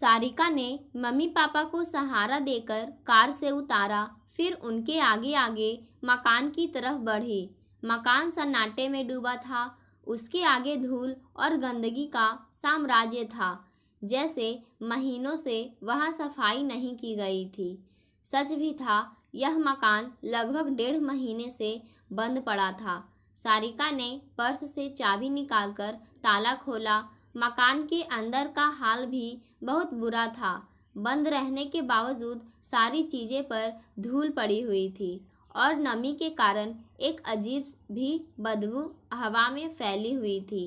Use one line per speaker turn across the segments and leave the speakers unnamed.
सारिका ने mummy papa को सहारा देकर कार से उतारा, फिर उनके आगे आगे मकान की तरफ बढ़ी। मकान सन्नाटे में डूबा था। उसके आगे धूल और गंदगी का साम्राज्य था, जैसे महीनों से वहाँ सफाई नहीं की गई थी। सच भी था, यह मकान लगभग 1.5 महीने से बंद पड़ा था। सारिका ने पर्स से चाबी निकालकर ताला खोला। मकान के अंदर का हाल भी बहुत बुरा था। बंद रहने के बावजूद सारी चीज़ें पर धूल पड़ी हुई थी और नमी के कारण एक अजीब भी बदबू हवा में फैली हुई थी।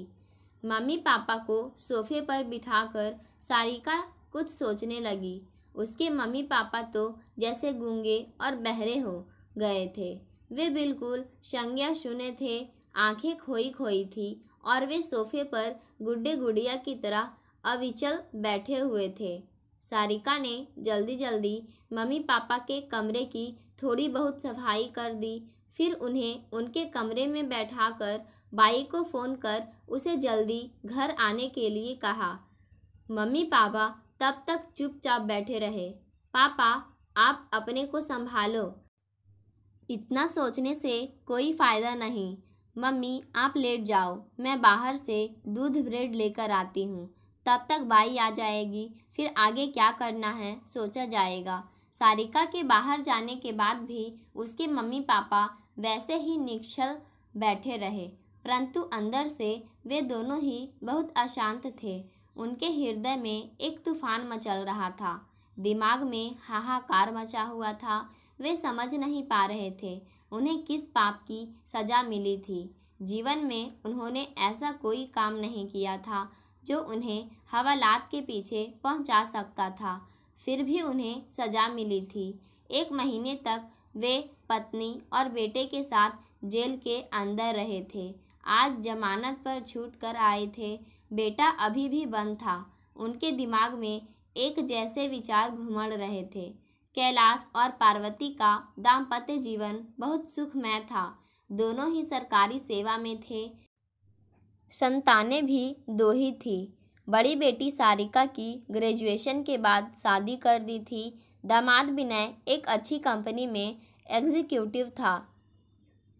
मम्मी पापा को सोफे पर बिठाकर सारिका कुछ सोचने लगी। उसके मम्मी पापा तो जैसे गूंगे और बहरे हो गए थे। वे बिल्कुल संज्ञा शून्य थे, आंखें खोई खोई थी और वे सोफे पर गुड्डे गुड़िया की तरह अविचल बैठे हुए थे। सारिका ने जल्दी जल्दी मम्मी पापा के कमरे की थोड़ी बहुत सफाई कर दी। फिर उन्हें उनके कमरे में बैठाकर बाई को फ़ोन कर उसे जल्दी घर आने के लिए कहा। मम्मी पापा तब तक चुपचाप बैठे रहे। पापा, आप अपने को संभालो। इतना सोचने से कोई फ़ायदा नहीं। मम्मी, आप लेट जाओ, मैं बाहर से दूध ब्रेड लेकर आती हूँ। तब तक बाई आ जाएगी, फिर आगे क्या करना है सोचा जाएगा। सारिका के बाहर जाने के बाद भी उसके मम्मी पापा वैसे ही निश्चल बैठे रहे, परंतु अंदर से वे दोनों ही बहुत अशांत थे। उनके हृदय में एक तूफान मचल रहा था। दिमाग में हाहाकार मचा हुआ था। वे समझ नहीं पा रहे थे उन्हें किस पाप की सज़ा मिली थी। जीवन में उन्होंने ऐसा कोई काम नहीं किया था जो उन्हें हवालात के पीछे पहुंचा सकता था, फिर भी उन्हें सज़ा मिली थी। 1 महीने तक वे पत्नी और बेटे के साथ जेल के अंदर रहे थे। आज जमानत पर छूट कर आए थे। बेटा अभी भी बंद था। उनके दिमाग में एक जैसे विचार घुमड़ रहे थे। कैलाश और पार्वती का दाम्पत्य जीवन बहुत सुखमय था। दोनों ही सरकारी सेवा में थे। संतानें भी 2 ही थी। बड़ी बेटी सारिका की ग्रेजुएशन के बाद शादी कर दी थी। दामाद विनय एक अच्छी कंपनी में एग्जीक्यूटिव था।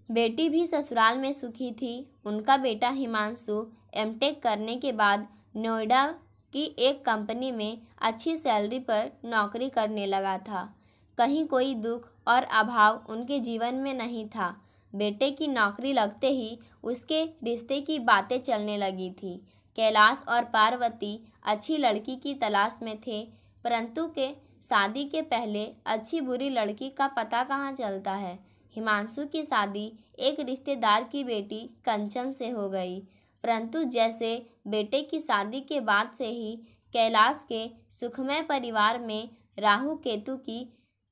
बेटी भी ससुराल में सुखी थी। उनका बेटा हिमांशु एमटेक करने के बाद नोएडा की एक कंपनी में अच्छी सैलरी पर नौकरी करने लगा था। कहीं कोई दुख और अभाव उनके जीवन में नहीं था। बेटे की नौकरी लगते ही उसके रिश्ते की बातें चलने लगी थी। कैलाश और पार्वती अच्छी लड़की की तलाश में थे, परंतु के शादी के पहले अच्छी बुरी लड़की का पता कहाँ चलता है। हिमांशु की शादी एक रिश्तेदार की बेटी कंचन से हो गई, परंतु जैसे बेटे की शादी के बाद से ही कैलाश के सुखमय परिवार में राहु केतु की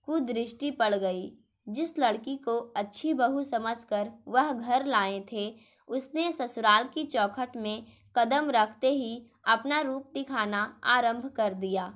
कुदृष्टि पड़ गई। जिस लड़की को अच्छी बहू समझकर वह घर लाए थे, उसने ससुराल की चौखट में कदम रखते ही अपना रूप दिखाना आरंभ कर दिया।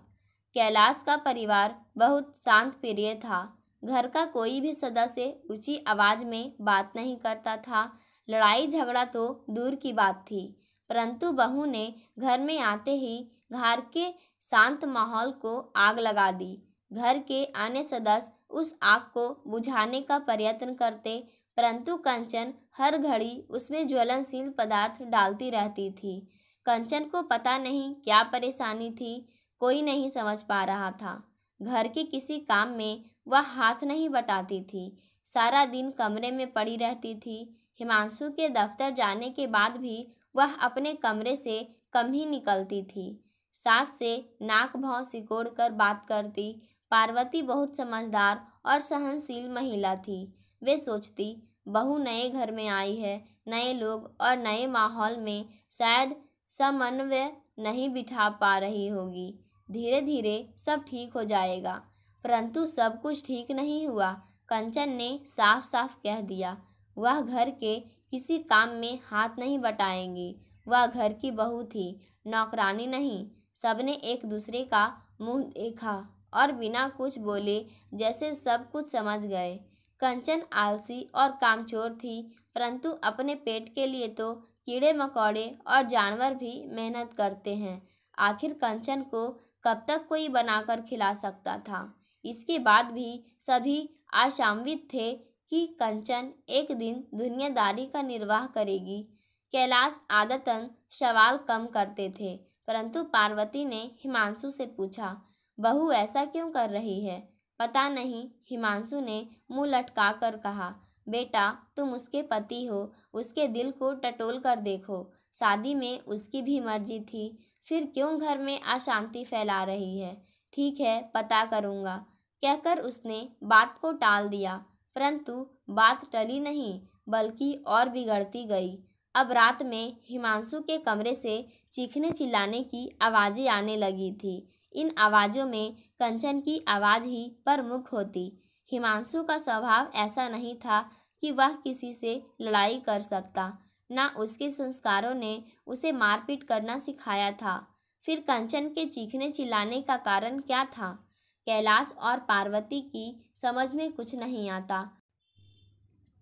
कैलाश का परिवार बहुत शांत प्रिय था। घर का कोई भी सदस्य ऊंची आवाज़ में बात नहीं करता था। लड़ाई झगड़ा तो दूर की बात थी, परंतु बहू ने घर में आते ही घर के शांत माहौल को आग लगा दी। घर के अन्य सदस्य उस आग को बुझाने का प्रयत्न करते, परंतु कंचन हर घड़ी उसमें ज्वलनशील पदार्थ डालती रहती थी। कंचन को पता नहीं क्या परेशानी थी, कोई नहीं समझ पा रहा था। घर के किसी काम में वह हाथ नहीं बटाती थी। सारा दिन कमरे में पड़ी रहती थी। हिमांशु के दफ्तर जाने के बाद भी वह अपने कमरे से कम ही निकलती थी। सास से नाक भौं सिकोड़ कर बात करती। पार्वती बहुत समझदार और सहनशील महिला थी। वे सोचती, बहू नए घर में आई है, नए लोग और नए माहौल में शायद समन्वय नहीं बिठा पा रही होगी। धीरे धीरे सब ठीक हो जाएगा। परंतु सब कुछ ठीक नहीं हुआ। कंचन ने साफ साफ कह दिया, वह घर के किसी काम में हाथ नहीं बटाएंगी। वह घर की बहू थी, नौकरानी नहीं। सबने एक दूसरे का मुंह देखा और बिना कुछ बोले जैसे सब कुछ समझ गए। कंचन आलसी और कामचोर थी, परंतु अपने पेट के लिए तो कीड़े मकोड़े और जानवर भी मेहनत करते हैं। आखिर कंचन को कब तक कोई बनाकर खिला सकता था। इसके बाद भी सभी आशान्वित थे कि कंचन एक दिन दुनियादारी का निर्वाह करेगी। कैलाश आदतन सवाल कम करते थे, परंतु पार्वती ने हिमांशु से पूछा, बहू ऐसा क्यों कर रही है? पता नहीं, हिमांशु ने मुंह लटका कर कहा। बेटा, तुम उसके पति हो, उसके दिल को टटोल कर देखो। शादी में उसकी भी मर्जी थी, फिर क्यों घर में अशांति फैला रही है? ठीक है, पता करूँगा, कहकर उसने बात को टाल दिया। परंतु बात टली नहीं, बल्कि और बिगड़ती गई। अब रात में हिमांशु के कमरे से चीखने चिल्लाने की आवाज़ें आने लगी थी। इन आवाज़ों में कंचन की आवाज़ ही प्रमुख होती। हिमांशु का स्वभाव ऐसा नहीं था कि वह किसी से लड़ाई कर सकता, ना उसके संस्कारों ने उसे मारपीट करना सिखाया था। फिर कंचन के चीखने चिल्लाने का कारण क्या था? कैलाश और पार्वती की समझ में कुछ नहीं आता,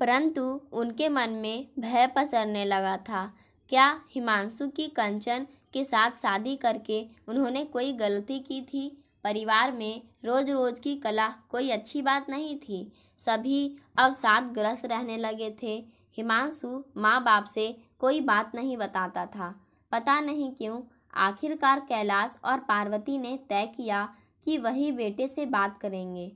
परंतु उनके मन में भय पसरने लगा था। क्या हिमांशु की कंचन के साथ शादी करके उन्होंने कोई गलती की थी? परिवार में रोज रोज की कलह कोई अच्छी बात नहीं थी। सभी अवसादग्रस्त रहने लगे थे। हिमांशु माँ बाप से कोई बात नहीं बताता था। पता नहीं क्यों आखिरकार कैलाश और पार्वती ने तय किया कि वही बेटे से बात करेंगे।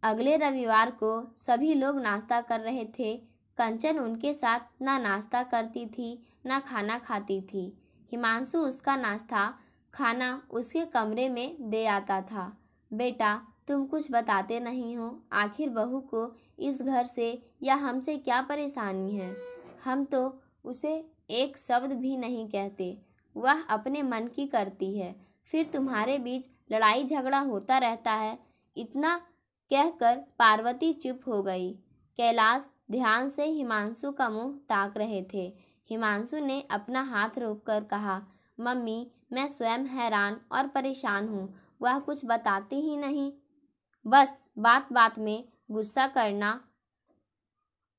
अगले रविवार को सभी लोग नाश्ता कर रहे थे। कंचन उनके साथ ना नाश्ता करती थी, ना खाना खाती थी। हिमांशु उसका नाश्ता खाना उसके कमरे में दे आता था। बेटा, तुम कुछ बताते नहीं हो, आखिर बहू को इस घर से या हमसे क्या परेशानी है? हम तो उसे एक शब्द भी नहीं कहते, वह अपने मन की करती है, फिर तुम्हारे बीच लड़ाई झगड़ा होता रहता है। इतना कहकर पार्वती चुप हो गई। कैलाश ध्यान से हिमांशु का मुंह ताक रहे थे। हिमांशु ने अपना हाथ रोककर कहा, मम्मी, मैं स्वयं हैरान और परेशान हूँ, वह कुछ बताती ही नहीं। बस बात बात में गुस्सा करना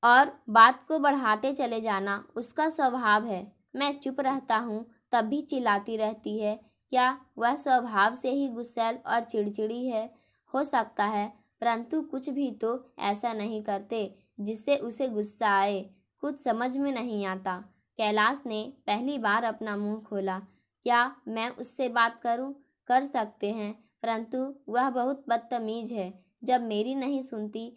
और बात को बढ़ाते चले जाना उसका स्वभाव है। मैं चुप रहता हूँ तब भी चिल्लाती रहती है। क्या वह स्वभाव से ही गुस्सैल और चिड़चिड़ी है? हो सकता है, परंतु कुछ भी तो ऐसा नहीं करते जिससे उसे गुस्सा आए। कुछ समझ में नहीं आता। कैलाश ने पहली बार अपना मुंह खोला। क्या मैं उससे बात करूं? कर सकते हैं, परंतु वह बहुत बदतमीज है। जब मेरी नहीं सुनती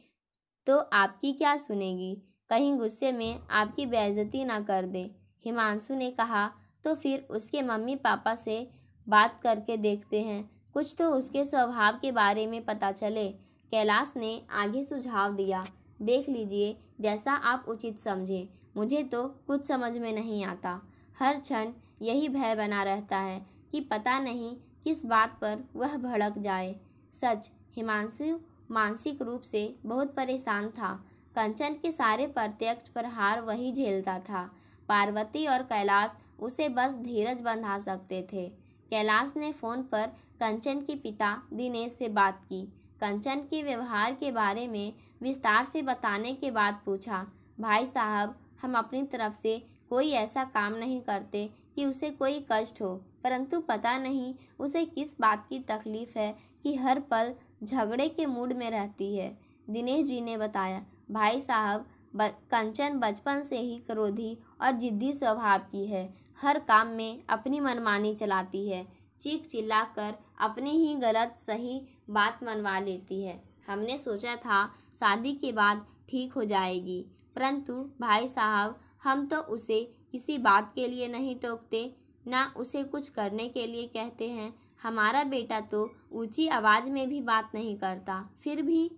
तो आपकी क्या सुनेगी? कहीं गुस्से में आपकी बेइज्जती ना कर दे। हिमांशु ने कहा, तो फिर उसके मम्मी पापा से बात करके देखते हैं, कुछ तो उसके स्वभाव के बारे में पता चले। कैलाश ने आगे सुझाव दिया, देख लीजिए, जैसा आप उचित समझें। मुझे तो कुछ समझ में नहीं आता। हर क्षण यही भय बना रहता है कि पता नहीं किस बात पर वह भड़क जाए। सच, हिमांशु मानसिक रूप से बहुत परेशान था। कंचन के सारे प्रत्यक्ष प्रहार वही झेलता था। पार्वती और कैलाश उसे बस धीरज बंधा सकते थे। कैलाश ने फ़ोन पर कंचन के पिता दिनेश से बात की। कंचन के व्यवहार के बारे में विस्तार से बताने के बाद पूछा, भाई साहब, हम अपनी तरफ से कोई ऐसा काम नहीं करते कि उसे कोई कष्ट हो, परंतु पता नहीं उसे किस बात की तकलीफ़ है कि हर पल झगड़े के मूड में रहती है। दिनेश जी ने बताया, भाई साहब, कंचन बचपन से ही क्रोधी और जिद्दी स्वभाव की है। हर काम में अपनी मनमानी चलाती है, चीख चिल्ला कर अपनी ही गलत सही बात मनवा लेती है। हमने सोचा था शादी के बाद ठीक हो जाएगी, परंतु भाई साहब, हम तो उसे किसी बात के लिए नहीं टोकते, ना उसे कुछ करने के लिए कहते हैं। हमारा बेटा तो ऊंची आवाज़ में भी बात नहीं करता, फिर भी,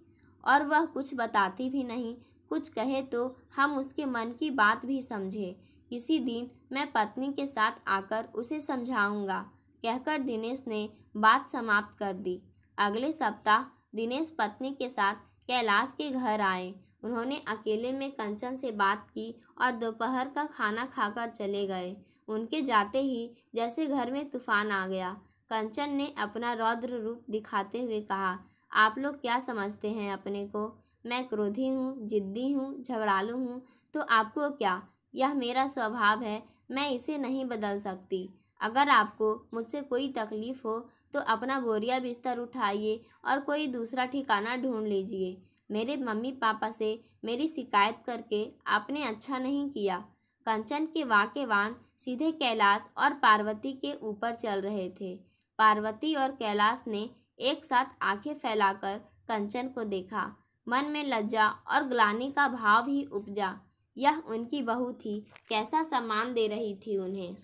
और वह कुछ बताती भी नहीं। कुछ कहे तो हम उसके मन की बात भी समझे। किसी दिन मैं पत्नी के साथ आकर उसे समझाऊंगा, कहकर दिनेश ने बात समाप्त कर दी। अगले सप्ताह दिनेश पत्नी के साथ कैलाश के घर आए। उन्होंने अकेले में कंचन से बात की और दोपहर का खाना खाकर चले गए। उनके जाते ही जैसे घर में तूफान आ गया। कंचन ने अपना रौद्र रूप दिखाते हुए कहा, आप लोग क्या समझते हैं अपने को? मैं क्रोधी हूँ, जिद्दी हूँ, झगड़ालू हूँ, तो आपको क्या? यह मेरा स्वभाव है, मैं इसे नहीं बदल सकती। अगर आपको मुझसे कोई तकलीफ़ हो तो अपना बोरिया बिस्तर उठाइए और कोई दूसरा ठिकाना ढूंढ लीजिए। मेरे मम्मी पापा से मेरी शिकायत करके आपने अच्छा नहीं किया। कंचन के वाक्यवान सीधे कैलाश और पार्वती के ऊपर चल रहे थे। पार्वती और कैलाश ने एक साथ आंखें फैलाकर कंचन को देखा। मन में लज्जा और ग्लानि का भाव ही उपजा। यह उनकी बहू थी, कैसा सम्मान दे रही थी उन्हें।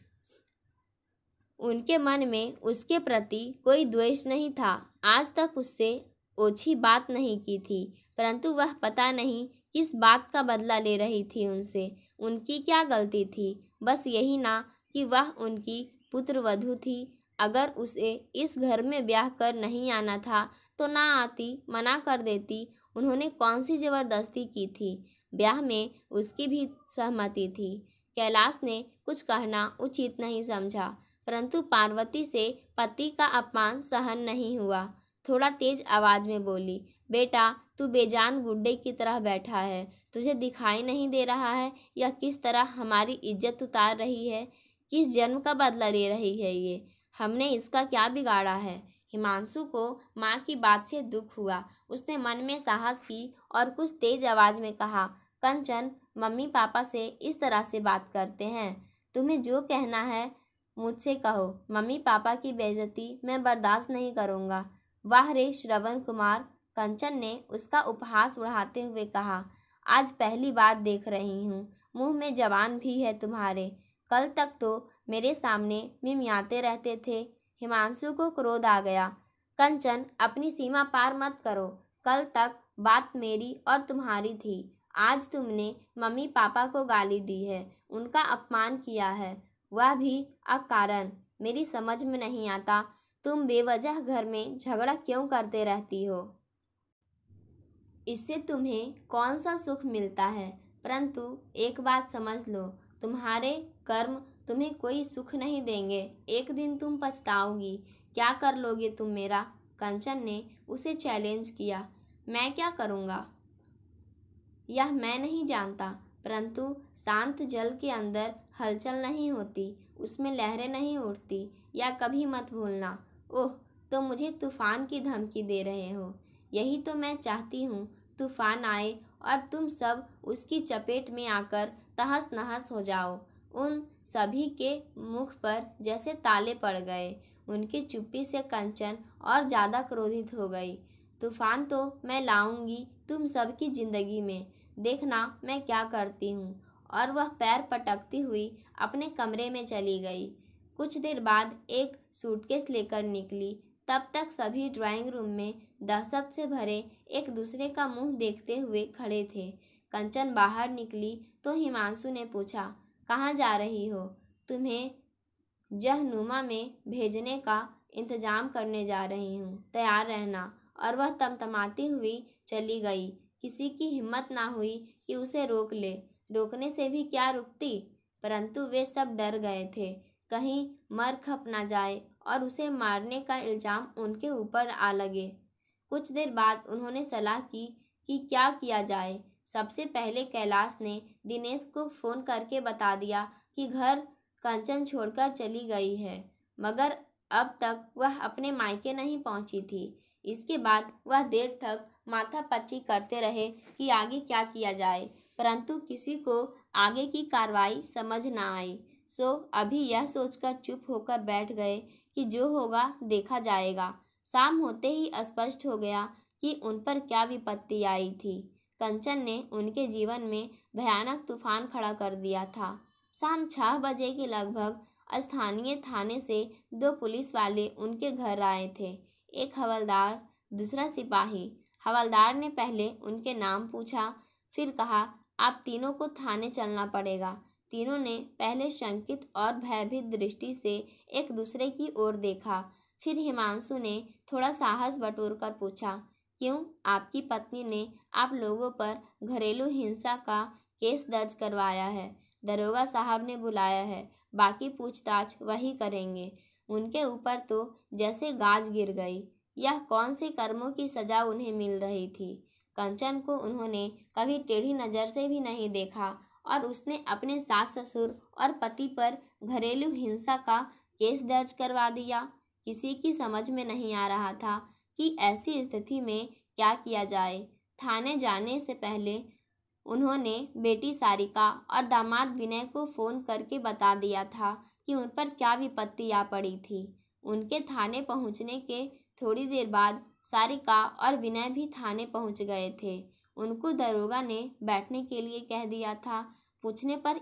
उनके मन में उसके प्रति कोई द्वेष नहीं था। आज तक उससे ओछी बात नहीं की थी, परंतु वह पता नहीं किस बात का बदला ले रही थी उनसे। उनकी क्या गलती थी? बस यही ना कि वह उनकी पुत्रवधू थी। अगर उसे इस घर में ब्याह कर नहीं आना था तो ना आती, मना कर देती। उन्होंने कौन सी ज़बरदस्ती की थी? ब्याह में उसकी भी सहमति थी। कैलाश ने कुछ कहना उचित नहीं समझा, परंतु पार्वती से पति का अपमान सहन नहीं हुआ। थोड़ा तेज आवाज़ में बोली, बेटा तू बेजान गुड्डे की तरह बैठा है। तुझे दिखाई नहीं दे रहा है यह किस तरह हमारी इज्जत उतार रही है? किस जन्म का बदला ले रही है ये? हमने इसका क्या बिगाड़ा है? हिमांशु को माँ की बात से दुख हुआ। उसने मन में साहस की और कुछ तेज आवाज़ में कहा, कंचन, मम्मी पापा से इस तरह से बात करते हैं? तुम्हें जो कहना है मुझसे कहो। मम्मी पापा की बेइज्जती मैं बर्दाश्त नहीं करूँगा। वाह रे श्रवण कुमार, कंचन ने उसका उपहास उड़ाते हुए कहा। आज पहली बार देख रही हूँ, मुंह में जबान भी है तुम्हारे। कल तक तो मेरे सामने मिमियाते रहते थे। हिमांशु को क्रोध आ गया। कंचन, अपनी सीमा पार मत करो। कल तक बात मेरी और तुम्हारी थी। आज तुमने मम्मी पापा को गाली दी है, उनका अपमान किया है, वह भी अकारण। मेरी समझ में नहीं आता तुम बेवजह घर में झगड़ा क्यों करते रहती हो। इससे तुम्हें कौन सा सुख मिलता है? परंतु एक बात समझ लो, तुम्हारे कर्म तुम्हें कोई सुख नहीं देंगे। एक दिन तुम पछताओगी। क्या कर लोगे तुम मेरा? कंचन ने उसे चैलेंज किया। मैं क्या करूँगा यह मैं नहीं जानता, परंतु शांत जल के अंदर हलचल नहीं होती, उसमें लहरें नहीं उठती, या कभी मत भूलना। ओह, तो मुझे तूफान की धमकी दे रहे हो? यही तो मैं चाहती हूँ, तूफान आए और तुम सब उसकी चपेट में आकर तहस नहस हो जाओ। उन सभी के मुख पर जैसे ताले पड़ गए। उनकी चुप्पी से कंचन और ज़्यादा क्रोधित हो गई। तूफान तो मैं लाऊंगी तुम सबकी जिंदगी में, देखना मैं क्या करती हूँ। और वह पैर पटकती हुई अपने कमरे में चली गई। कुछ देर बाद एक सूटकेस लेकर निकली। तब तक सभी ड्राइंग रूम में दहशत से भरे एक दूसरे का मुंह देखते हुए खड़े थे। कंचन बाहर निकली तो हिमांशु ने पूछा, कहाँ जा रही हो? तुम्हें जहनुमा में भेजने का इंतजाम करने जा रही हूँ, तैयार रहना। और वह तमतमाती हुई चली गई। किसी की हिम्मत ना हुई कि उसे रोक ले। रोकने से भी क्या रुकती, परंतु वे सब डर गए थे कहीं मर खप ना जाए और उसे मारने का इल्ज़ाम उनके ऊपर आ लगे। कुछ देर बाद उन्होंने सलाह की कि क्या किया जाए। सबसे पहले कैलाश ने दिनेश को फ़ोन करके बता दिया कि घर कंचन छोड़कर चली गई है, मगर अब तक वह अपने मायके नहीं पहुंची थी। इसके बाद वह देर तक माथापच्ची करते रहे कि आगे क्या किया जाए, परंतु किसी को आगे की कार्रवाई समझ ना आई। सो अभी यह सोचकर चुप होकर बैठ गए कि जो होगा देखा जाएगा। शाम होते ही स्पष्ट हो गया कि उन पर क्या विपत्ति आई थी। कंचन ने उनके जीवन में भयानक तूफान खड़ा कर दिया था। शाम 6 बजे के लगभग स्थानीय थाने से 2 पुलिस वाले उनके घर आए थे, एक हवलदार, दूसरा सिपाही। हवलदार ने पहले उनके नाम पूछा, फिर कहा, आप तीनों को थाने चलना पड़ेगा। तीनों ने पहले शंकित और भयभीत दृष्टि से एक दूसरे की ओर देखा। फिर हिमांशु ने थोड़ा साहस बटोर कर पूछा, क्यों, आपकी पत्नी ने आप लोगों पर घरेलू हिंसा का केस दर्ज करवाया है। दरोगा साहब ने बुलाया है, बाकी पूछताछ वही करेंगे। उनके ऊपर तो जैसे गाज गिर गई। यह कौन से कर्मों की सज़ा उन्हें मिल रही थी। कंचन को उन्होंने कभी टेढ़ी नज़र से भी नहीं देखा और उसने अपने सास ससुर और पति पर घरेलू हिंसा का केस दर्ज करवा दिया। किसी की समझ में नहीं आ रहा था कि ऐसी स्थिति में क्या किया जाए। थाने जाने से पहले उन्होंने बेटी सारिका और दामाद विनय को फ़ोन करके बता दिया था कि उन पर क्या विपत्ति आ पड़ी थी। उनके थाने पहुंचने के थोड़ी देर बाद सारिका और विनय भी थाने पहुंच गए थे। उनको दरोगा ने बैठने के लिए कह दिया था। पूछने पर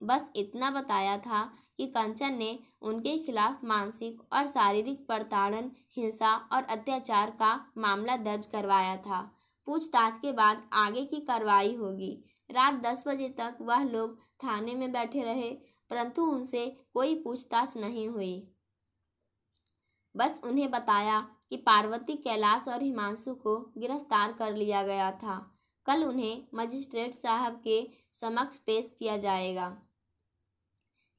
बस इतना बताया था कि कंचन ने उनके खिलाफ मानसिक और शारीरिक प्रताड़न, हिंसा और अत्याचार का मामला दर्ज करवाया था। पूछताछ के बाद आगे की कार्रवाई होगी। रात 10 बजे तक वह लोग थाने में बैठे रहे, परंतु उनसे कोई पूछताछ नहीं हुई। बस उन्हें बताया कि पार्वती, कैलाश और हिमांशु को गिरफ्तार कर लिया गया था। कल उन्हें मजिस्ट्रेट साहब के समक्ष पेश किया जाएगा।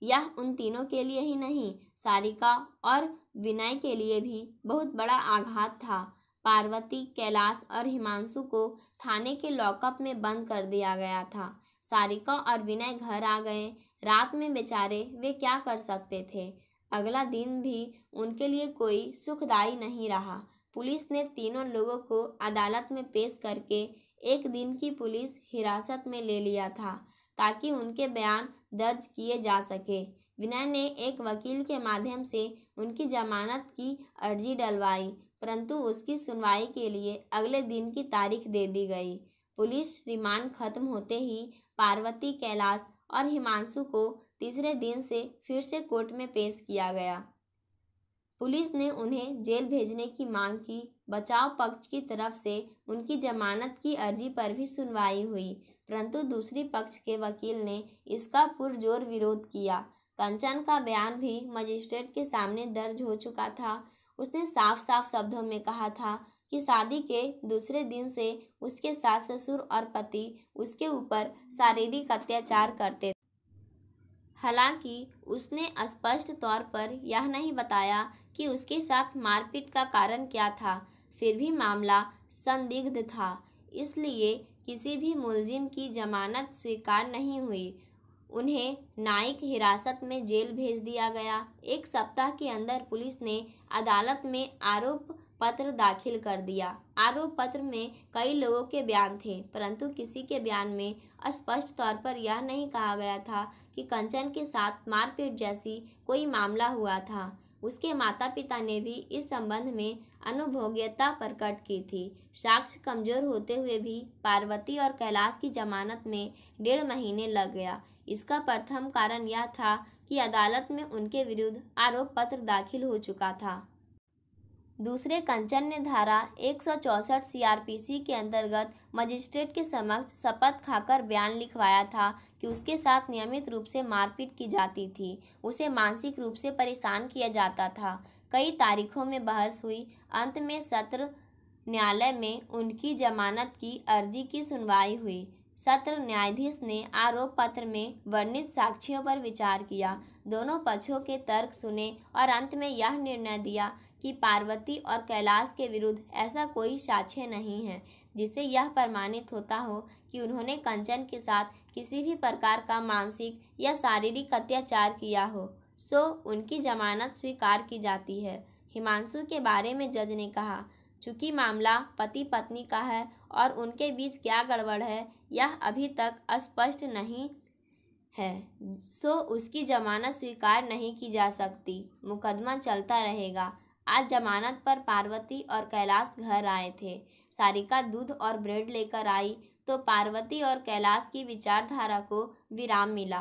यह उन तीनों के लिए ही नहीं, सारिका और विनय के लिए भी बहुत बड़ा आघात था। पार्वती, कैलाश और हिमांशु को थाने के लॉकअप में बंद कर दिया गया था। सारिका और विनय घर आ गए। रात में बेचारे वे क्या कर सकते थे। अगला दिन भी उनके लिए कोई सुखदायी नहीं रहा। पुलिस ने तीनों लोगों को अदालत में पेश करके 1 दिन की पुलिस हिरासत में ले लिया था ताकि उनके बयान दर्ज किए जा सके। विनय ने एक वकील के माध्यम से उनकी जमानत की अर्जी डलवाई, परंतु उसकी सुनवाई के लिए अगले दिन की तारीख दे दी गई। पुलिस रिमांड खत्म होते ही पार्वती, कैलाश और हिमांशु को तीसरे दिन से फिर से कोर्ट में पेश किया गया। पुलिस ने उन्हें जेल भेजने की मांग की। बचाव पक्ष की तरफ से उनकी जमानत की अर्जी पर भी सुनवाई हुई, परंतु दूसरी पक्ष के वकील ने इसका पुरजोर विरोध किया। कंचन का बयान भी मजिस्ट्रेट के सामने दर्ज हो चुका था। उसने साफ साफ शब्दों में कहा था कि शादी के दूसरे दिन से उसके सास ससुर और पति उसके ऊपर शारीरिक अत्याचार करते थे। हालांकि उसने स्पष्ट तौर पर यह नहीं बताया कि उसके साथ मारपीट का कारण क्या था। फिर भी मामला संदिग्ध था, इसलिए किसी भी मुलजिम की जमानत स्वीकार नहीं हुई। उन्हें न्यायिक हिरासत में जेल भेज दिया गया। 1 सप्ताह के अंदर पुलिस ने अदालत में आरोप पत्र दाखिल कर दिया। आरोप पत्र में कई लोगों के बयान थे, परंतु किसी के बयान में स्पष्ट तौर पर यह नहीं कहा गया था कि कंचन के साथ मारपीट जैसी कोई मामला हुआ था। उसके माता पिता ने भी इस संबंध में अनुभोग्यता प्रकट की थी। साक्ष्य कमजोर होते हुए भी पार्वती और कैलाश की जमानत में 1.5 महीने लग गया। इसका प्रथम कारण यह था कि अदालत में उनके विरुद्ध आरोप पत्र दाखिल हो चुका था। दूसरे, कंचन ने धारा 164 सीआरपीसी के अंतर्गत मजिस्ट्रेट के समक्ष शपथ खाकर बयान लिखवाया था कि उसके साथ नियमित रूप से मारपीट की जाती थी, उसे मानसिक रूप से परेशान किया जाता था। कई तारीखों में बहस हुई। अंत में सत्र न्यायालय में उनकी जमानत की अर्जी की सुनवाई हुई। सत्र न्यायाधीश ने आरोप पत्र में वर्णित साक्ष्यों पर विचार किया, दोनों पक्षों के तर्क सुने और अंत में यह निर्णय दिया कि पार्वती और कैलाश के विरुद्ध ऐसा कोई साक्ष्य नहीं है जिससे यह प्रमाणित होता हो कि उन्होंने कंचन के साथ किसी भी प्रकार का मानसिक या शारीरिक अत्याचार किया हो, सो उनकी जमानत स्वीकार की जाती है। हिमांशु के बारे में जज ने कहा, चूँकि मामला पति पत्नी का है और उनके बीच क्या गड़बड़ है यह अभी तक स्पष्ट नहीं है, सो उसकी जमानत स्वीकार नहीं की जा सकती। मुकदमा चलता रहेगा। आज जमानत पर पार्वती और कैलाश घर आए थे। सारिका दूध और ब्रेड लेकर आई तो पार्वती और कैलाश की विचारधारा को विराम मिला।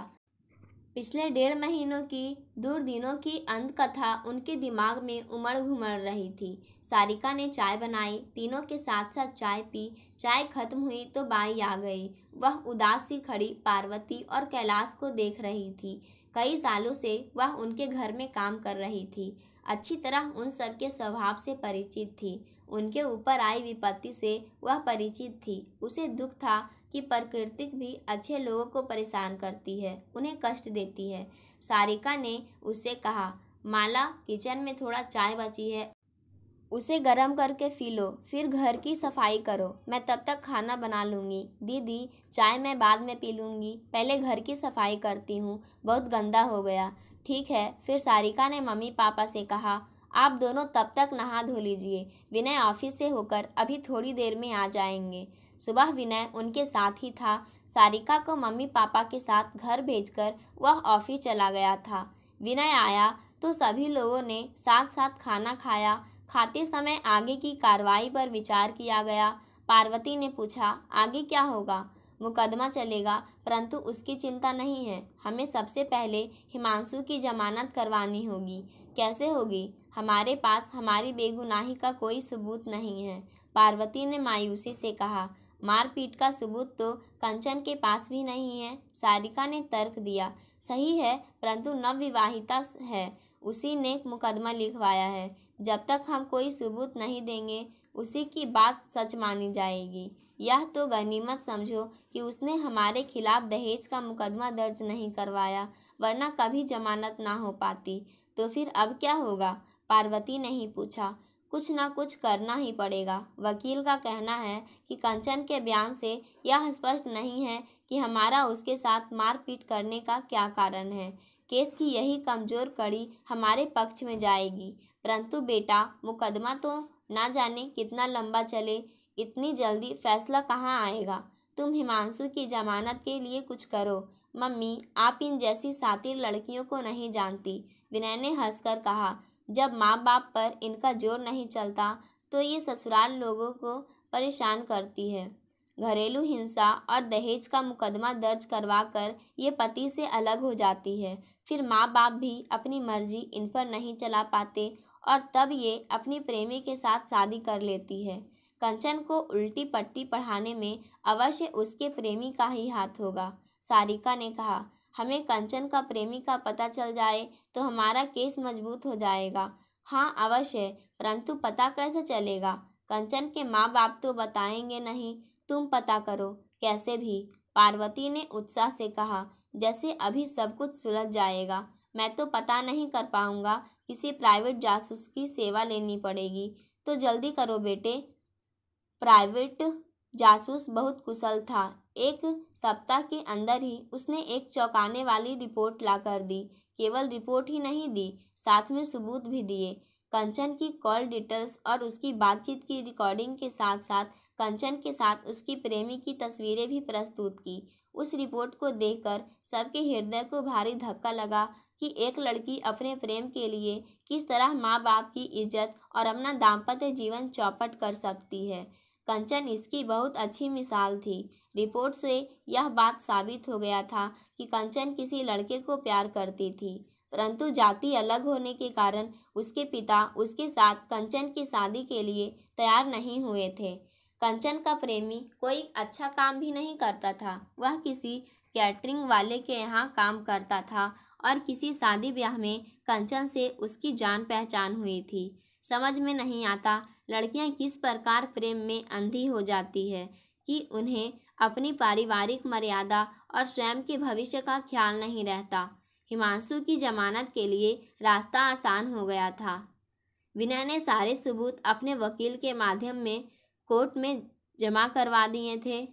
पिछले 1.5 महीनों की दुर्दिनों की अंतकथा उनके दिमाग में उमड़ घुमड़ रही थी। सारिका ने चाय बनाई, तीनों के साथ साथ चाय पी। चाय खत्म हुई तो बाई आ गई। वह उदास सी खड़ी पार्वती और कैलाश को देख रही थी। कई सालों से वह उनके घर में काम कर रही थी, अच्छी तरह उन सबके स्वभाव से परिचित थी। उनके ऊपर आई विपत्ति से वह परिचित थी। उसे दुख था कि प्रकृति भी अच्छे लोगों को परेशान करती है, उन्हें कष्ट देती है। सारिका ने उससे कहा, माला, किचन में थोड़ा चाय बची है, उसे गर्म करके पी लो, फिर घर की सफाई करो, मैं तब तक खाना बना लूँगी। दीदी, चाय मैं बाद में पी लूँगी, पहले घर की सफाई करती हूँ, बहुत गंदा हो गया। ठीक है। फिर सारिका ने मम्मी पापा से कहा, आप दोनों तब तक नहा धो लीजिए, विनय ऑफिस से होकर अभी थोड़ी देर में आ जाएंगे। सुबह विनय उनके साथ ही था। सारिका को मम्मी पापा के साथ घर भेजकर वह ऑफिस चला गया था। विनय आया तो सभी लोगों ने साथ साथ खाना खाया। खाते समय आगे की कार्रवाई पर विचार किया गया। पार्वती ने पूछा, आगे क्या होगा? मुकदमा चलेगा, परंतु उसकी चिंता नहीं है। हमें सबसे पहले हिमांशु की जमानत करवानी होगी। कैसे होगी? हमारे पास हमारी बेगुनाही का कोई सबूत नहीं है, पार्वती ने मायूसी से कहा। मारपीट का सबूत तो कंचन के पास भी नहीं है, सारिका ने तर्क दिया। सही है, परंतु नवविवाहिता है, उसी ने मुकदमा लिखवाया है। जब तक हम कोई सबूत नहीं देंगे उसी की बात सच मानी जाएगी। यह तो गनीमत समझो कि उसने हमारे खिलाफ दहेज का मुकदमा दर्ज नहीं करवाया, वरना कभी जमानत ना हो पाती। तो फिर अब क्या होगा? पार्वती ने ही पूछा। कुछ ना कुछ करना ही पड़ेगा। वकील का कहना है कि कंचन के बयान से यह स्पष्ट नहीं है कि हमारा उसके साथ मारपीट करने का क्या कारण है। केस की यही कमजोर कड़ी हमारे पक्ष में जाएगी। परंतु बेटा, मुकदमा तो ना जाने कितना लंबा चले, इतनी जल्दी फैसला कहाँ आएगा? तुम हिमांशु की जमानत के लिए कुछ करो। मम्मी, आप इन जैसी सातिर लड़कियों को नहीं जानती, विनय ने हंसकर कहा। जब माँ बाप पर इनका जोर नहीं चलता तो ये ससुराल लोगों को परेशान करती है। घरेलू हिंसा और दहेज का मुकदमा दर्ज करवाकर ये पति से अलग हो जाती है। फिर माँ बाप भी अपनी मर्जी इन पर नहीं चला पाते और तब ये अपनी प्रेमी के साथ शादी कर लेती है। कंचन को उल्टी पट्टी पढ़ाने में अवश्य उसके प्रेमी का ही हाथ होगा, सारिका ने कहा। हमें कंचन का प्रेमी का पता चल जाए तो हमारा केस मजबूत हो जाएगा। हाँ अवश्य, परंतु पता कैसे चलेगा? कंचन के माँ बाप तो बताएंगे नहीं, तुम पता करो। कैसे भी? पार्वती ने उत्साह से कहा। जैसे अभी सब कुछ सुलझ जाएगा। मैं तो पता नहीं कर पाऊंगा, किसी प्राइवेट जासूस की सेवा लेनी पड़ेगी। तो जल्दी करो बेटे। प्राइवेट जासूस बहुत कुशल था। एक सप्ताह के अंदर ही उसने एक चौंकाने वाली रिपोर्ट लाकर दी। केवल रिपोर्ट ही नहीं दी, साथ में सबूत भी दिए। कंचन की कॉल डिटेल्स और उसकी बातचीत की रिकॉर्डिंग के साथ साथ कंचन के साथ उसकी प्रेमी की तस्वीरें भी प्रस्तुत की। उस रिपोर्ट को देखकर सबके हृदय को भारी धक्का लगा कि एक लड़की अपने प्रेम के लिए किस तरह माँ बाप की इज्जत और अपना दाम्पत्य जीवन चौपट कर सकती है। कंचन इसकी बहुत अच्छी मिसाल थी। रिपोर्ट से यह बात साबित हो गया था कि कंचन किसी लड़के को प्यार करती थी, परंतु जाति अलग होने के कारण उसके पिता उसके साथ कंचन की शादी के लिए तैयार नहीं हुए थे। कंचन का प्रेमी कोई अच्छा काम भी नहीं करता था। वह किसी कैटरिंग वाले के यहाँ काम करता था और किसी शादी ब्याह में कंचन से उसकी जान पहचान हुई थी। समझ में नहीं आता लड़कियां किस प्रकार प्रेम में अंधी हो जाती है कि उन्हें अपनी पारिवारिक मर्यादा और स्वयं के भविष्य का ख्याल नहीं रहता। हिमांशु की जमानत के लिए रास्ता आसान हो गया था। विनय ने सारे सबूत अपने वकील के माध्यम में कोर्ट में जमा करवा दिए थे।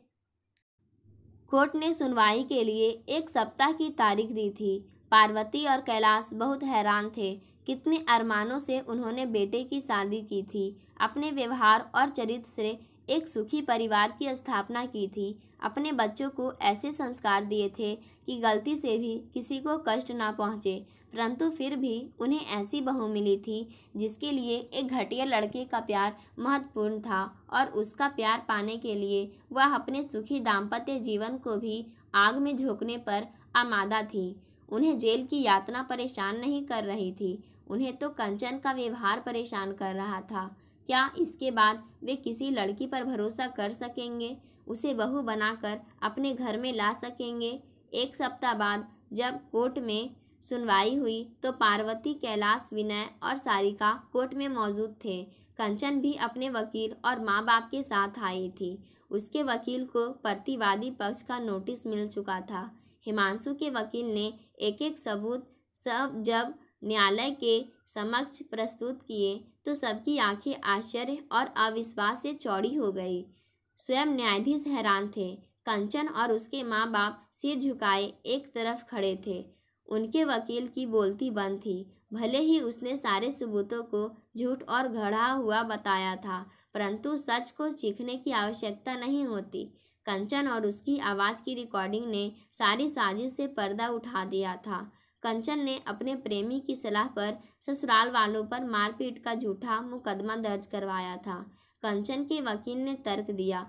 कोर्ट ने सुनवाई के लिए एक सप्ताह की तारीख दी थी। पार्वती और कैलाश बहुत हैरान थे। कितने अरमानों से उन्होंने बेटे की शादी की थी, अपने व्यवहार और चरित्र से एक सुखी परिवार की स्थापना की थी, अपने बच्चों को ऐसे संस्कार दिए थे कि गलती से भी किसी को कष्ट ना पहुँचे, परंतु फिर भी उन्हें ऐसी बहू मिली थी जिसके लिए एक घटिया लड़के का प्यार महत्वपूर्ण था और उसका प्यार पाने के लिए वह अपने सुखी दाम्पत्य जीवन को भी आग में झोंकने पर आमादा थी। उन्हें जेल की यातना परेशान नहीं कर रही थी, उन्हें तो कंचन का व्यवहार परेशान कर रहा था। क्या इसके बाद वे किसी लड़की पर भरोसा कर सकेंगे, उसे बहू बनाकर अपने घर में ला सकेंगे? एक सप्ताह बाद जब कोर्ट में सुनवाई हुई तो पार्वती, कैलाश, विनय और सारिका कोर्ट में मौजूद थे। कंचन भी अपने वकील और माँ बाप के साथ आई थी। उसके वकील को प्रतिवादी पक्ष का नोटिस मिल चुका था। हिमांशु के वकील ने एक एक सबूत सब जब न्यायालय के समक्ष प्रस्तुत किए तो सबकी आंखें आश्चर्य और अविश्वास से चौड़ी हो गई। स्वयं न्यायाधीश हैरान थे। कंचन और उसके माँ बाप सिर झुकाए एक तरफ खड़े थे। उनके वकील की बोलती बंद थी। भले ही उसने सारे सबूतों को झूठ और गढ़ा हुआ बताया था, परंतु सच को चीखने की आवश्यकता नहीं होती। कंचन और उसकी आवाज़ की रिकॉर्डिंग ने सारी साजिश से पर्दा उठा दिया था। कंचन ने अपने प्रेमी की सलाह पर ससुराल वालों पर मारपीट का झूठा मुकदमा दर्ज करवाया था। कंचन के वकील ने तर्क दिया,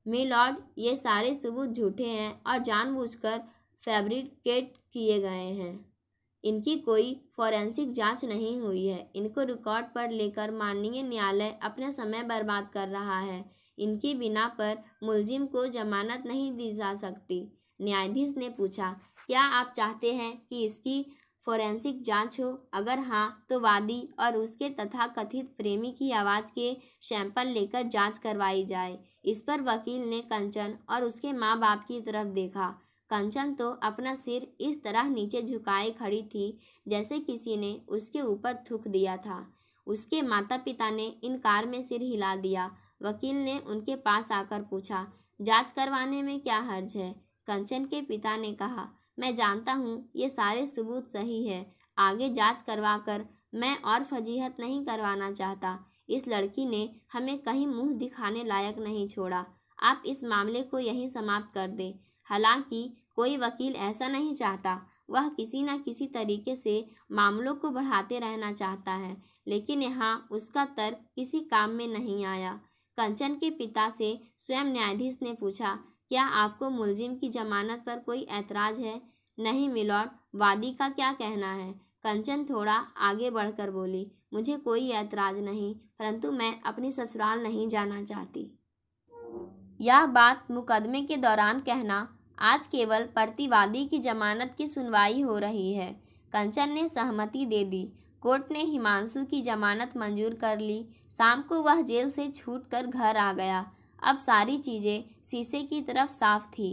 मिलॉर्ड, ये सारे सबूत झूठे हैं और जानबूझकर फैब्रिकेट किए गए हैं। इनकी कोई फॉरेंसिक जांच नहीं हुई है। इनको रिकॉर्ड पर लेकर माननीय न्यायालय अपना समय बर्बाद कर रहा है। इनकी बिना पर मुलजिम को जमानत नहीं दी जा सकती। न्यायाधीश ने पूछा, क्या आप चाहते हैं कि इसकी फॉरेंसिक जांच हो? अगर हाँ, तो वादी और उसके तथाकथित प्रेमी की आवाज़ के सैंपल लेकर जांच करवाई जाए। इस पर वकील ने कंचन और उसके माँ बाप की तरफ देखा। कंचन तो अपना सिर इस तरह नीचे झुकाए खड़ी थी जैसे किसी ने उसके ऊपर थूक दिया था। उसके माता पिता ने इनकार में सिर हिला दिया। वकील ने उनके पास आकर पूछा, जांच करवाने में क्या हर्ज है? कंचन के पिता ने कहा, मैं जानता हूँ ये सारे सबूत सही है। आगे जांच करवाकर मैं और फजीहत नहीं करवाना चाहता। इस लड़की ने हमें कहीं मुंह दिखाने लायक नहीं छोड़ा। आप इस मामले को यहीं समाप्त कर दें। हालांकि कोई वकील ऐसा नहीं चाहता। वह किसी न किसी तरीके से मामलों को बढ़ाते रहना चाहता है, लेकिन यहाँ उसका तर्क किसी काम में नहीं आया। कंचन के पिता से स्वयं न्यायाधीश ने पूछा, क्या आपको मुलजिम की जमानत पर कोई ऐतराज़ है? नहीं मिलॉर्ड, वादी का क्या कहना है? कंचन थोड़ा आगे बढ़कर बोली, मुझे कोई ऐतराज़ नहीं, परंतु मैं अपनी ससुराल नहीं जाना चाहती। यह बात मुकदमे के दौरान कहना। आज केवल प्रतिवादी की जमानत की सुनवाई हो रही है। कंचन ने सहमति दे दी। कोर्ट ने हिमांशु की जमानत मंजूर कर ली। शाम को वह जेल से छूटकर घर आ गया। अब सारी चीज़ें शीशे की तरफ साफ थी।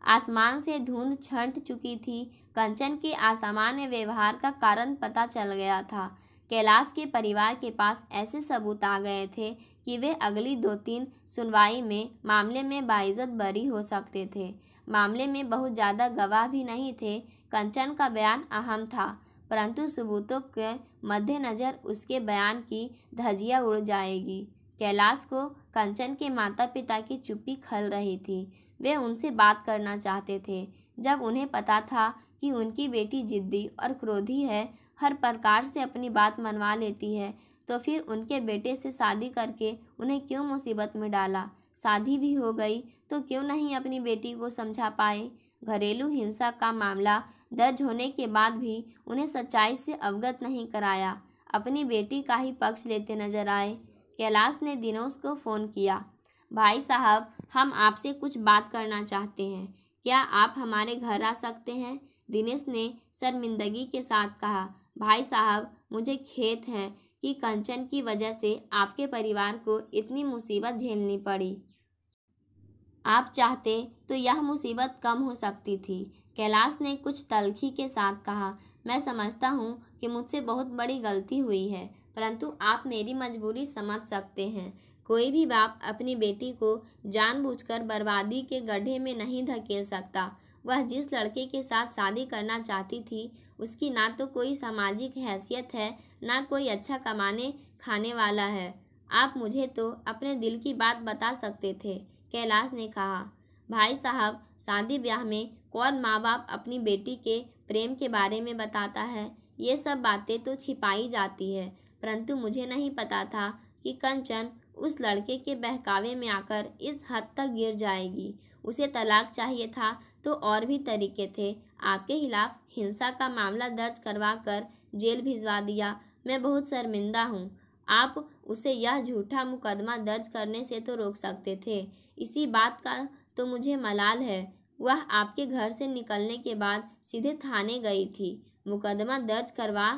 आसमान से धुंध छंट चुकी थी। कंचन के असामान्य व्यवहार का कारण पता चल गया था। कैलाश के परिवार के पास ऐसे सबूत आ गए थे कि वे अगली 2-3 सुनवाई में मामले में बाइज्जत बरी हो सकते थे। मामले में बहुत ज़्यादा गवाह भी नहीं थे। कंचन का बयान अहम था, परंतु सबूतों के मद्देनज़र उसके बयान की धज्जियाँ उड़ जाएगी। कैलाश को कंचन के माता पिता की चुप्पी खल रही थी। वे उनसे बात करना चाहते थे। जब उन्हें पता था कि उनकी बेटी जिद्दी और क्रोधी है, हर प्रकार से अपनी बात मनवा लेती है, तो फिर उनके बेटे से शादी करके उन्हें क्यों मुसीबत में डाला? शादी भी हो गई तो क्यों नहीं अपनी बेटी को समझा पाए? घरेलू हिंसा का मामला दर्ज होने के बाद भी उन्हें सच्चाई से अवगत नहीं कराया। अपनी बेटी का ही पक्ष लेते नजर आए। कैलाश ने दिनेश को फ़ोन किया, भाई साहब, हम आपसे कुछ बात करना चाहते हैं। क्या आप हमारे घर आ सकते हैं? दिनेश ने शर्मिंदगी के साथ कहा, भाई साहब, मुझे खेद है कि कंचन की वजह से आपके परिवार को इतनी मुसीबत झेलनी पड़ी। आप चाहते तो यह मुसीबत कम हो सकती थी। कैलाश ने कुछ तल्खी के साथ कहा, मैं समझता हूँ कि मुझसे बहुत बड़ी गलती हुई है, परंतु आप मेरी मजबूरी समझ सकते हैं। कोई भी बाप अपनी बेटी को जानबूझकर बर्बादी के गड्ढे में नहीं धकेल सकता। वह जिस लड़के के साथ शादी करना चाहती थी, उसकी ना तो कोई सामाजिक हैसियत है, ना कोई अच्छा कमाने खाने वाला है। आप मुझे तो अपने दिल की बात बता सकते थे। कैलाश ने कहा, भाई साहब, शादी ब्याह में कौन माँ बाप अपनी बेटी के प्रेम के बारे में बताता है? ये सब बातें तो छिपाई जाती है, परंतु मुझे नहीं पता था कि कंचन उस लड़के के बहकावे में आकर इस हद तक गिर जाएगी। उसे तलाक चाहिए था तो और भी तरीके थे। आपके खिलाफ हिंसा का मामला दर्ज करवा कर जेल भिजवा दिया। मैं बहुत शर्मिंदा हूँ। आप उसे यह झूठा मुकदमा दर्ज करने से तो रोक सकते थे। इसी बात का तो मुझे मलाल है। वह आपके घर से निकलने के बाद सीधे थाने गई थी। मुकदमा दर्ज करवा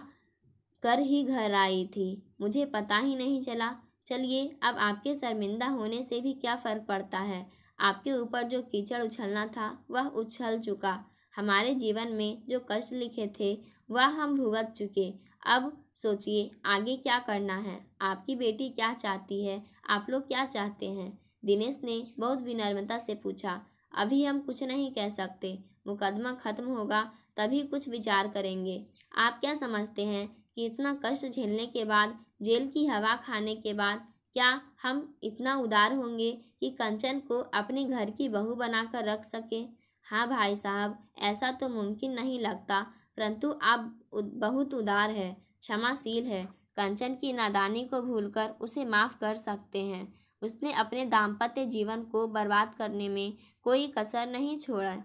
कर ही घर आई थी। मुझे पता ही नहीं चला। चलिए, अब आपके शर्मिंदा होने से भी क्या फ़र्क पड़ता है? आपके ऊपर जो कीचड़ उछलना था वह उछल चुका। हमारे जीवन में जो कष्ट लिखे थे वह हम भुगत चुके। अब सोचिए आगे क्या करना है। आपकी बेटी क्या चाहती है? आप लोग क्या चाहते हैं? दिनेश ने बहुत विनम्रता से पूछा। अभी हम कुछ नहीं कह सकते। मुकदमा खत्म होगा तभी कुछ विचार करेंगे। आप क्या समझते हैं कि इतना कष्ट झेलने के बाद, जेल की हवा खाने के बाद क्या हम इतना उदार होंगे कि कंचन को अपने घर की बहू बनाकर रख सके? हाँ भाई साहब, ऐसा तो मुमकिन नहीं लगता, परंतु आप बहुत उदार है, क्षमाशील है। कंचन की नादानी को भूलकर उसे माफ़ कर सकते हैं। उसने अपने दाम्पत्य जीवन को बर्बाद करने में कोई कसर नहीं छोड़ा,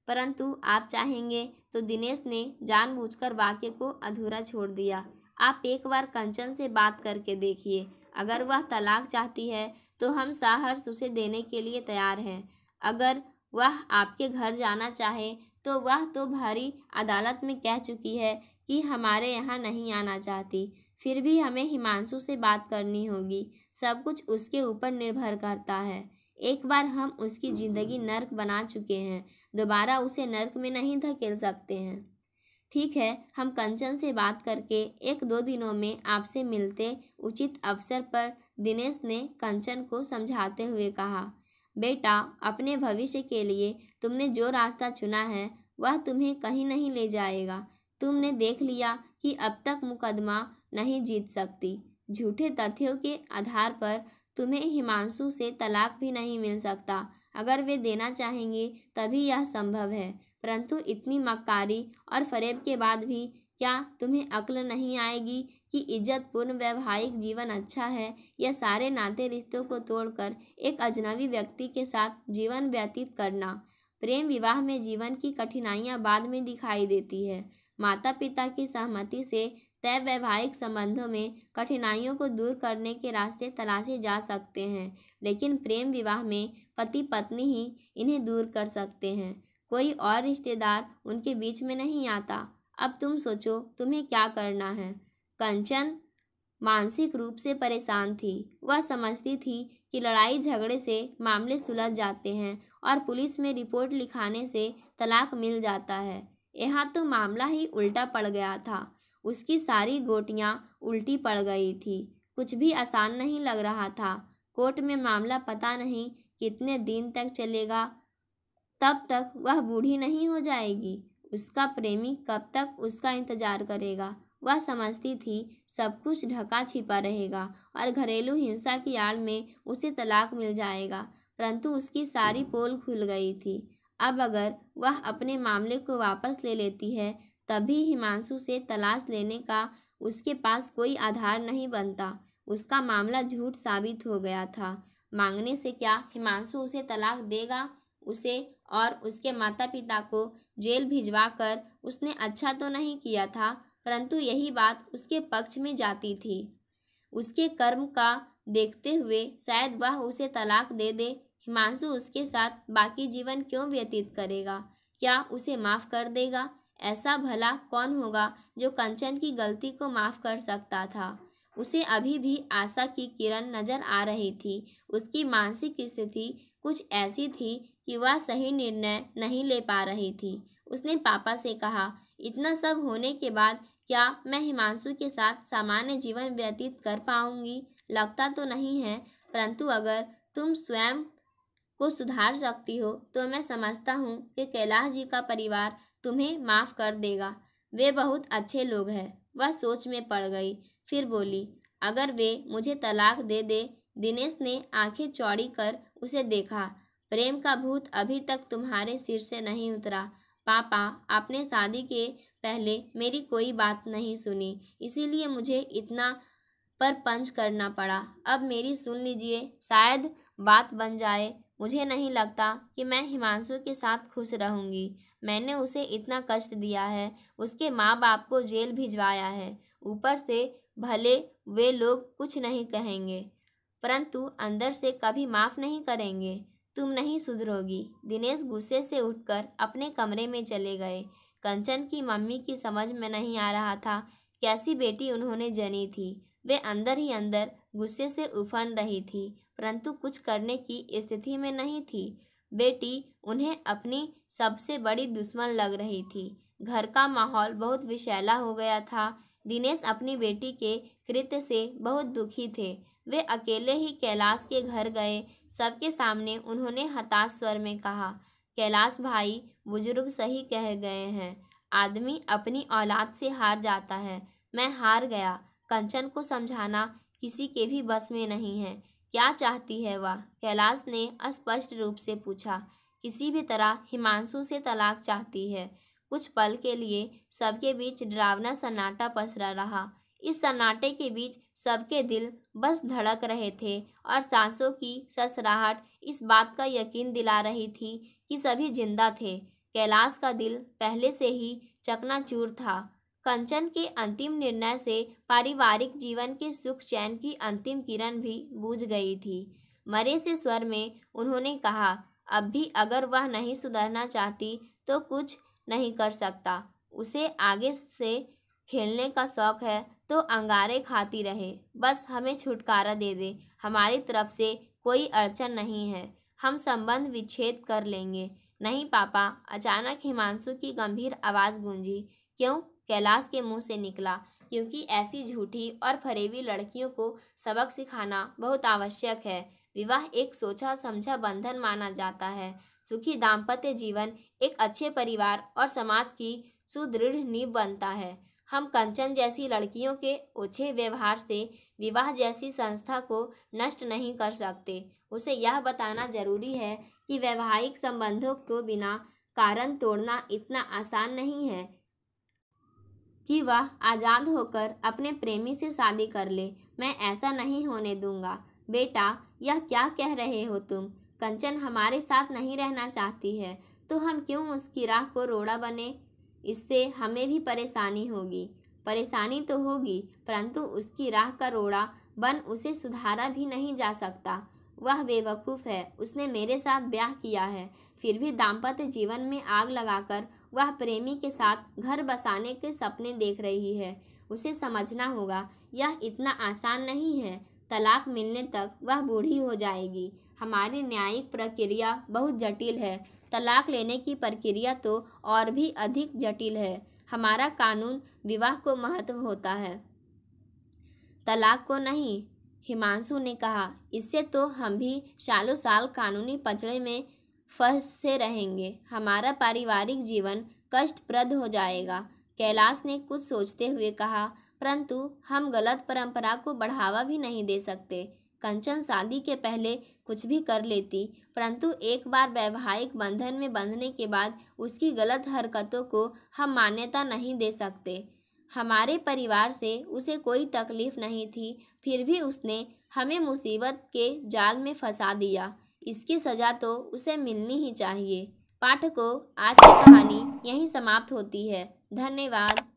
परंतु आप चाहेंगे तो दिनेश ने जानबूझकर वाक्य को अधूरा छोड़ दिया। आप एक बार कंचन से बात करके देखिए। अगर वह तलाक चाहती है तो हम सहर्ष उसे देने के लिए तैयार हैं। अगर वह आपके घर जाना चाहे तो वह तो भरी अदालत में कह चुकी है कि हमारे यहाँ नहीं आना चाहती। फिर भी हमें हिमांशु से बात करनी होगी। सब कुछ उसके ऊपर निर्भर करता है। एक बार हम उसकी ज़िंदगी नर्क बना चुके हैं, दोबारा उसे नर्क में नहीं धकेल सकते हैं। ठीक है, हम कंचन से बात करके 1-2 दिनों में आपसे मिलते उचित अवसर पर, दिनेश ने कंचन को समझाते हुए कहा। बेटा, अपने भविष्य के लिए तुमने जो रास्ता चुना है वह तुम्हें कहीं नहीं ले जाएगा। तुमने देख लिया कि अब तक मुकदमा नहीं जीत सकती। झूठे तथ्यों के आधार पर तुम्हें हिमांशु से तलाक भी नहीं मिल सकता। अगर वे देना चाहेंगे तभी यह संभव है, परंतु इतनी मक्कारी और फरेब के बाद भी क्या तुम्हें अक्ल नहीं आएगी कि इज्जतपूर्ण वैवाहिक जीवन अच्छा है या सारे नाते रिश्तों को तोड़कर एक अजनबी व्यक्ति के साथ जीवन व्यतीत करना? प्रेम विवाह में जीवन की कठिनाइयां बाद में दिखाई देती है। माता पिता की सहमति से तय वैवाहिक संबंधों में कठिनाइयों को दूर करने के रास्ते तलाशे जा सकते हैं, लेकिन प्रेम विवाह में पति पत्नी ही इन्हें दूर कर सकते हैं। कोई और रिश्तेदार उनके बीच में नहीं आता। अब तुम सोचो तुम्हें क्या करना है। कंचन मानसिक रूप से परेशान थी। वह समझती थी कि लड़ाई झगड़े से मामले सुलझ जाते हैं और पुलिस में रिपोर्ट लिखाने से तलाक मिल जाता है। यहाँ तो मामला ही उल्टा पड़ गया था। उसकी सारी गोटियाँ उल्टी पड़ गई थी। कुछ भी आसान नहीं लग रहा था। कोर्ट में मामला पता नहीं कितने दिन तक चलेगा। तब तक वह बूढ़ी नहीं हो जाएगी। उसका प्रेमी कब तक उसका इंतजार करेगा? वह समझती थी सब कुछ ढका छिपा रहेगा और घरेलू हिंसा की आड़ में उसे तलाक मिल जाएगा, परंतु उसकी सारी पोल खुल गई थी। अब अगर वह अपने मामले को वापस ले लेती है तभी हिमांशु से तलाश लेने का उसके पास कोई आधार नहीं बनता। उसका मामला झूठ साबित हो गया था। मांगने से क्या हिमांशु उसे तलाक देगा? उसे और उसके माता पिता को जेल भिजवा कर उसने अच्छा तो नहीं किया था, परंतु यही बात उसके पक्ष में जाती थी। उसके कर्म का देखते हुए शायद वह उसे तलाक दे दे। हिमांशु उसके साथ बाकी जीवन क्यों व्यतीत करेगा? क्या उसे माफ़ कर देगा? ऐसा भला कौन होगा जो कंचन की गलती को माफ़ कर सकता था? उसे अभी भी आशा की किरण नजर आ रही थी। उसकी मानसिक स्थिति कुछ ऐसी थी कि वह सही निर्णय नहीं ले पा रही थी। उसने पापा से कहा, इतना सब होने के बाद क्या मैं हिमांशु के साथ सामान्य जीवन व्यतीत कर पाऊंगी? लगता तो नहीं है, परंतु अगर तुम स्वयं को सुधार सकती हो तो मैं समझता हूँ कि कैलाश जी का परिवार तुम्हें माफ़ कर देगा। वे बहुत अच्छे लोग हैं। वह सोच में पड़ गई, फिर बोली, अगर वे मुझे तलाक दे दे। दिनेश ने आंखें चौड़ी कर उसे देखा। प्रेम का भूत अभी तक तुम्हारे सिर से नहीं उतरा। पापा, आपने शादी के पहले मेरी कोई बात नहीं सुनी, इसीलिए मुझे इतना परपंच करना पड़ा। अब मेरी सुन लीजिए, शायद बात बन जाए। मुझे नहीं लगता कि मैं हिमांशु के साथ खुश रहूंगी। मैंने उसे इतना कष्ट दिया है, उसके माँ बाप को जेल भिजवाया है, ऊपर से भले वे लोग कुछ नहीं कहेंगे, परंतु अंदर से कभी माफ़ नहीं करेंगे। तुम नहीं सुधरोगी। दिनेश गुस्से से उठकर अपने कमरे में चले गए। कंचन की मम्मी की समझ में नहीं आ रहा था कैसी बेटी उन्होंने जनी थी। वे अंदर ही अंदर गुस्से से उफन रही थी, परंतु कुछ करने की स्थिति में नहीं थी। बेटी उन्हें अपनी सबसे बड़ी दुश्मन लग रही थी। घर का माहौल बहुत विषैला हो गया था। दिनेश अपनी बेटी के कृत्य से बहुत दुखी थे। वे अकेले ही कैलाश के घर गए। सबके सामने उन्होंने हताश स्वर में कहा, कैलाश भाई, बुजुर्ग सही कह गए हैं, आदमी अपनी औलाद से हार जाता है। मैं हार गया। कंचन को समझाना किसी के भी बस में नहीं है। क्या चाहती है वह? कैलाश ने स्पष्ट रूप से पूछा। किसी भी तरह हिमांशु से तलाक चाहती है। कुछ पल के लिए सबके बीच डरावना सन्नाटा पसरा रहा। इस सन्नाटे के बीच सबके दिल बस धड़क रहे थे और सांसों की सरसराहट इस बात का यकीन दिला रही थी कि सभी जिंदा थे। कैलाश का दिल पहले से ही चकनाचूर था। कंचन के अंतिम निर्णय से पारिवारिक जीवन के सुख चैन की अंतिम किरण भी बुझ गई थी। मरे से स्वर में उन्होंने कहा, अब भी अगर वह नहीं सुधरना चाहती तो कुछ नहीं कर सकता। उसे आगे से खेलने का शौक है तो अंगारे खाती रहे, बस हमें छुटकारा दे दे। हमारी तरफ से कोई अड़चन नहीं है, हम संबंध विच्छेद कर लेंगे। नहीं पापा, अचानक हिमांशु की गंभीर आवाज़ गूंजी। क्यों? कैलाश के मुंह से निकला। क्योंकि ऐसी झूठी और फरेबी लड़कियों को सबक सिखाना बहुत आवश्यक है। विवाह एक सोचा समझा बंधन माना जाता है। सुखी दाम्पत्य जीवन एक अच्छे परिवार और समाज की सुदृढ़ नींव बनता है। हम कंचन जैसी लड़कियों के ओछे व्यवहार से विवाह जैसी संस्था को नष्ट नहीं कर सकते। उसे यह बताना जरूरी है कि वैवाहिक संबंधों को बिना कारण तोड़ना इतना आसान नहीं है कि वह आज़ाद होकर अपने प्रेमी से शादी कर ले। मैं ऐसा नहीं होने दूंगा। बेटा, यह क्या कह रहे हो तुम? कंचन हमारे साथ नहीं रहना चाहती है तो हम क्यों उसकी राह को रोड़ा बने? इससे हमें भी परेशानी होगी। परेशानी तो होगी, परंतु उसकी राह का रोड़ा बन उसे सुधारा भी नहीं जा सकता। वह बेवकूफ़ है। उसने मेरे साथ ब्याह किया है, फिर भी दाम्पत्य जीवन में आग लगाकर वह प्रेमी के साथ घर बसाने के सपने देख रही है। उसे समझना होगा, यह इतना आसान नहीं है। तलाक मिलने तक वह बूढ़ी हो जाएगी। हमारी न्यायिक प्रक्रिया बहुत जटिल है। तलाक लेने की प्रक्रिया तो और भी अधिक जटिल है। हमारा कानून विवाह को महत्व होता है, तलाक को नहीं, हिमांशु ने कहा। इससे तो हम भी सालों साल कानूनी पचड़े में फंसे रहेंगे। हमारा पारिवारिक जीवन कष्टप्रद हो जाएगा। कैलाश ने कुछ सोचते हुए कहा, परंतु हम गलत परंपरा को बढ़ावा भी नहीं दे सकते। कंचन शादी के पहले कुछ भी कर लेती, परंतु एक बार वैवाहिक बंधन में बंधने के बाद उसकी गलत हरकतों को हम मान्यता नहीं दे सकते। हमारे परिवार से उसे कोई तकलीफ नहीं थी, फिर भी उसने हमें मुसीबत के जाल में फंसा दिया। इसकी सज़ा तो उसे मिलनी ही चाहिए। पाठकों, आज की कहानी यहीं समाप्त होती है। धन्यवाद।